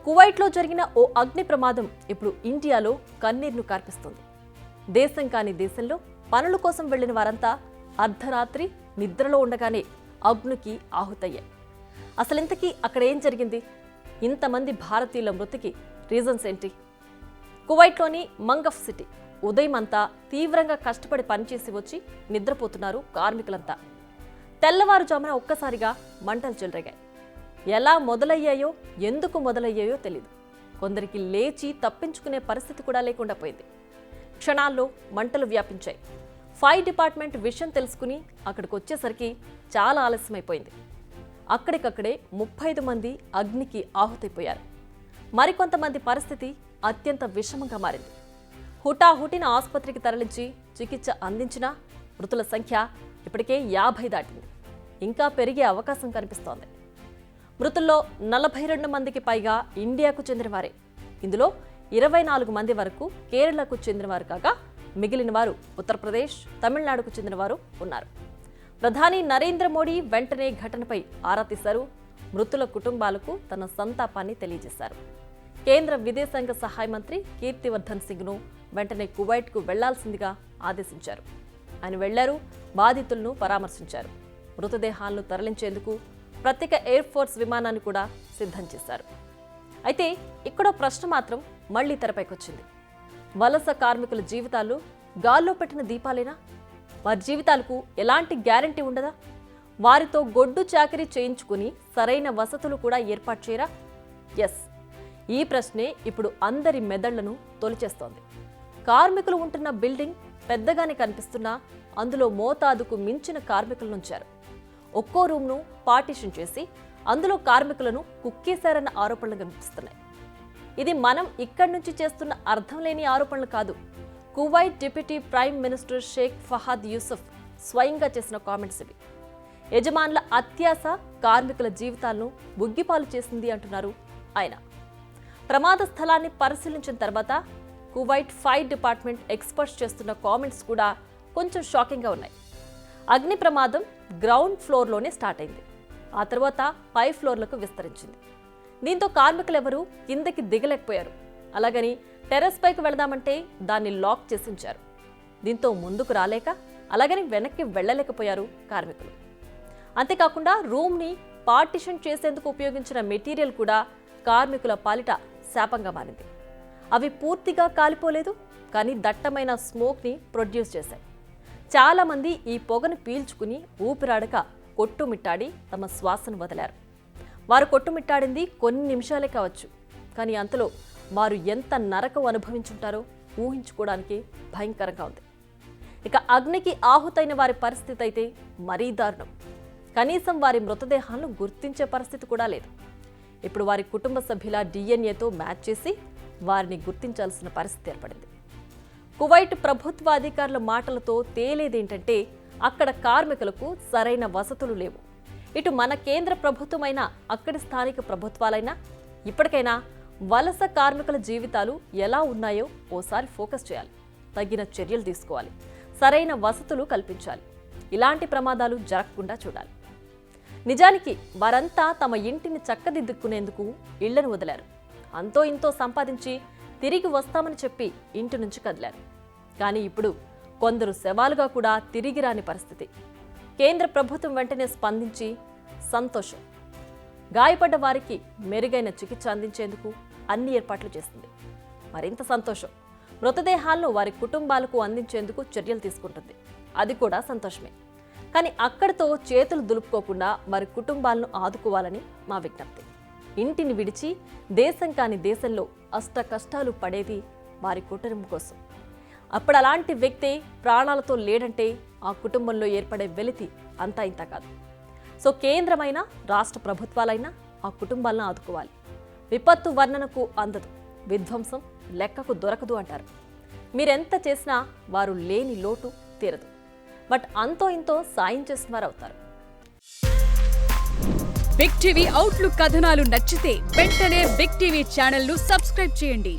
కువైట్లో జరిగిన ఓ అగ్ని ప్రమాదం ఇప్పుడు ఇండియాలో కన్నీరును కార్పిస్తుంది. దేశం కాని దేశంలో పనుల కోసం వెళ్లిన వారంతా అర్ధరాత్రి నిద్రలో ఉండగానే అగ్నికి ఆహుతయ్యాయి. అసలింతకీ అక్కడ ఏం జరిగింది? ఇంతమంది భారతీయుల మృతికి రీజన్స్ ఏంటి? కువైట్లోని మంగఫ్ సిటీ ఉదయం అంతా తీవ్రంగా కష్టపడి పనిచేసి వచ్చి నిద్రపోతున్నారు కార్మికులంతా. తెల్లవారుజామున ఒక్కసారిగా మంటలు చెలరేగాయి. ఎలా మొదలయ్యాయో, ఎందుకు మొదలయ్యాయో తెలియదు. కొందరికి లేచి తప్పించుకునే పరిస్థితి కూడా లేకుండా పోయింది. క్షణాల్లో మంటలు వ్యాపించాయి. ఫైర్ డిపార్ట్మెంట్ విషయం తెలుసుకుని అక్కడికి వచ్చేసరికి చాలా ఆలస్యమైపోయింది. అక్కడికక్కడే 35 మంది అగ్నికి ఆహుతైపోయారు. మరికొంతమంది పరిస్థితి అత్యంత విషమంగా మారింది. హుటాహుటిన ఆసుపత్రికి తరలించి చికిత్స అందించినా మృతుల సంఖ్య ఇప్పటికే 50 దాటింది. ఇంకా పెరిగే అవకాశం కనిపిస్తోంది. మృతుల్లో 42 మందికి పైగా ఇండియాకు చెందినవారే. ఇందులో 24 మంది వరకు కేరళకు చెందినవారు కాగా మిగిలిన వారు ఉత్తరప్రదేశ్, తమిళనాడుకు చెందినవారు ఉన్నారు. ప్రధాని నరేంద్ర మోడీ వెంటనే ఘటనపై ఆరా తీశారు. మృతుల కుటుంబాలకు తన సంతాపాన్ని తెలియజేశారు. కేంద్ర విదేశాంగ సహాయ మంత్రి కీర్తివర్ధన్ సింగ్ను వెంటనే కువైట్కు వెళ్లాల్సిందిగా ఆదేశించారు. ఆయన వెళ్లారు, బాధితులను పరామర్శించారు. మృతదేహాలను తరలించేందుకు ప్రత్యేక ఎయిర్ ఫోర్స్ విమానాన్ని కూడా సిద్ధం చేశారు. అయితే ఇక్కడో ప్రశ్న మాత్రం మళ్లీ తెరపైకొచ్చింది. వలస కార్మికుల జీవితాలు గాల్లో పెట్టిన దీపాలేనా? వారి జీవితాలకు ఎలాంటి గ్యారంటీ ఉండదా? వారితో గొడ్డు చాకరీ చేయించుకుని సరైన వసతులు కూడా ఏర్పాటు చేయరా? ఎస్, ఈ ప్రశ్నే ఇప్పుడు అందరి మెదళ్లను తొలిచేస్తోంది. కార్మికులు ఉంటున్న బిల్డింగ్ పెద్దగానే కనిపిస్తున్నా అందులో మోతాదుకు మించిన కార్మికులనుంచారు. ఒక్కో రూమ్ను పార్టిషన్ చేసి అందులో కార్మికులను కుక్కేశారన్న ఆరోపణలు కనిపిస్తున్నాయి. ఇది మనం ఇక్కడి నుంచి చేస్తున్న అర్థం లేని ఆరోపణలు కాదు. Kuwait deputy prime minister Sheikh Fahad Yousuf స్వయంగా చేసిన కామెంట్స్ ఇవి. యజమానుల అత్యాశ కార్మికుల జీవితాలను బుగ్గిపాలు చేసింది అంటున్నారు ఆయన. ప్రమాద స్థలాన్ని పరిశీలించిన తర్వాత కువైట్ ఫైర్ డిపార్ట్మెంట్ ఎక్స్పర్ట్స్ చేస్తున్న కామెంట్స్ కూడా కొంచెం షాకింగ్గా ఉన్నాయి. అగ్ని ప్రమాదం గ్రౌండ్ ఫ్లోర్లోనే స్టార్ట్ అయింది. ఆ తర్వాత పై ఫ్లోర్లకు విస్తరించింది. దీంతో కార్మికులెవరూ కిందకి దిగలేకపోయారు. అలాగని టెర్రస్ పైకి వెళదామంటే దాన్ని లాక్ చేసి ఉంచారు. దీంతో ముందుకు రాలేక అలాగని వెనక్కి వెళ్లలేకపోయారు కార్మికులు. అంతేకాకుండా రూమ్ని పార్టిషన్ చేసేందుకు ఉపయోగించిన మెటీరియల్ కూడా కార్మికుల పాలిట శాపంగా మారింది. అవి పూర్తిగా కాలిపోలేదు, కానీ దట్టమైన స్మోక్ని ప్రొడ్యూస్ చేశాయి. చాలా మంది ఈ పొగను పీల్చుకుని ఊపిరాడక కొట్టుమిట్టాడి తమ శ్వాసను వదిలారు. వారు కొట్టుమిట్టాడింది కొన్ని నిమిషాలే కావచ్చు, కానీ అంతలో వారు ఎంత నరకం అనుభవించుంటారో ఊహించుకోవడానికి భయంకరంగా ఉంది. ఇక అగ్నికి ఆహుతైన వారి పరిస్థితి అయితే మరీ దారుణం. కనీసం వారి మృతదేహాలను గుర్తించే పరిస్థితి కూడా లేదు. ఇప్పుడు వారి కుటుంబ సభ్యుల డిఎన్ఏతో మ్యాచ్ చేసి వారిని గుర్తించాల్సిన పరిస్థితి ఏర్పడింది. కువైట్ ప్రభుత్వ అధికారుల మాటలతో తేలేదేంటంటే అక్కడ కార్మికులకు సరైన వసతులు లేవు. ఇటు మన కేంద్ర ప్రభుత్వమైనా అక్కడి స్థానిక ప్రభుత్వాలైనా ఇప్పటికైనా వలస కార్మికుల జీవితాలు ఎలా ఉన్నాయో ఓసారి ఫోకస్ చేయాలి. తగిన చర్యలు తీసుకోవాలి. సరైన వసతులు కల్పించాలి. ఇలాంటి ప్రమాదాలు జరగకుండా చూడాలి. నిజానికి వారంతా తమ ఇంటిని చక్కదిద్దుకునేందుకు ఇళ్లను వదిలారు. అంతో ఇంతో సంపాదించి తిరిగి వస్తామని చెప్పి ఇంటి నుంచి కదిలారు. కానీ ఇప్పుడు కొందరు శవాలుగా కూడా తిరిగి రాని పరిస్థితి. కేంద్ర ప్రభుత్వం వెంటనే స్పందించి సంతోషం. గాయపడ్డ వారికి మెరుగైన చికిత్స అందించేందుకు అన్ని ఏర్పాట్లు చేస్తుంది. మరింత సంతోషం, మృతదేహాలను వారి కుటుంబాలకు అందించేందుకు చర్యలు తీసుకుంటుంది. అది కూడా సంతోషమే. కానీ అక్కడితో చేతులు దులుపుకోకుండా వారి కుటుంబాలను ఆదుకోవాలని మా విజ్ఞప్తి. ఇంటిని విడిచి దేశం కాని దేశంలో అష్ట కష్టాలు పడేది వారి కుటుంబం కోసం. అప్పుడు అలాంటి వ్యక్తే ప్రాణాలతో లేడంటే ఆ కుటుంబంలో ఏర్పడే వెలితి అంతా ఇంత కాదు. సో కేంద్రమైన రాష్ట్ర ప్రభుత్వాలైనా ఆ కుటుంబాలను ఆదుకోవాలి. విపత్తు వర్ణనకు అందదు, విధ్వంసం లెక్కకు దొరకదు అంటారు. మీరెంత చేసినా వారు లేని లోటు తీరదు. బట్ అంతో ఇంతో సాయం చేసిన వారు అవుతారు. బిగ్ టీవీ అవుట్లుక్ కథనాలు నచ్చితే వెంటనే బిగ్ టీవీ ఛానల్ ను సబ్స్క్రైబ్ చేయండి.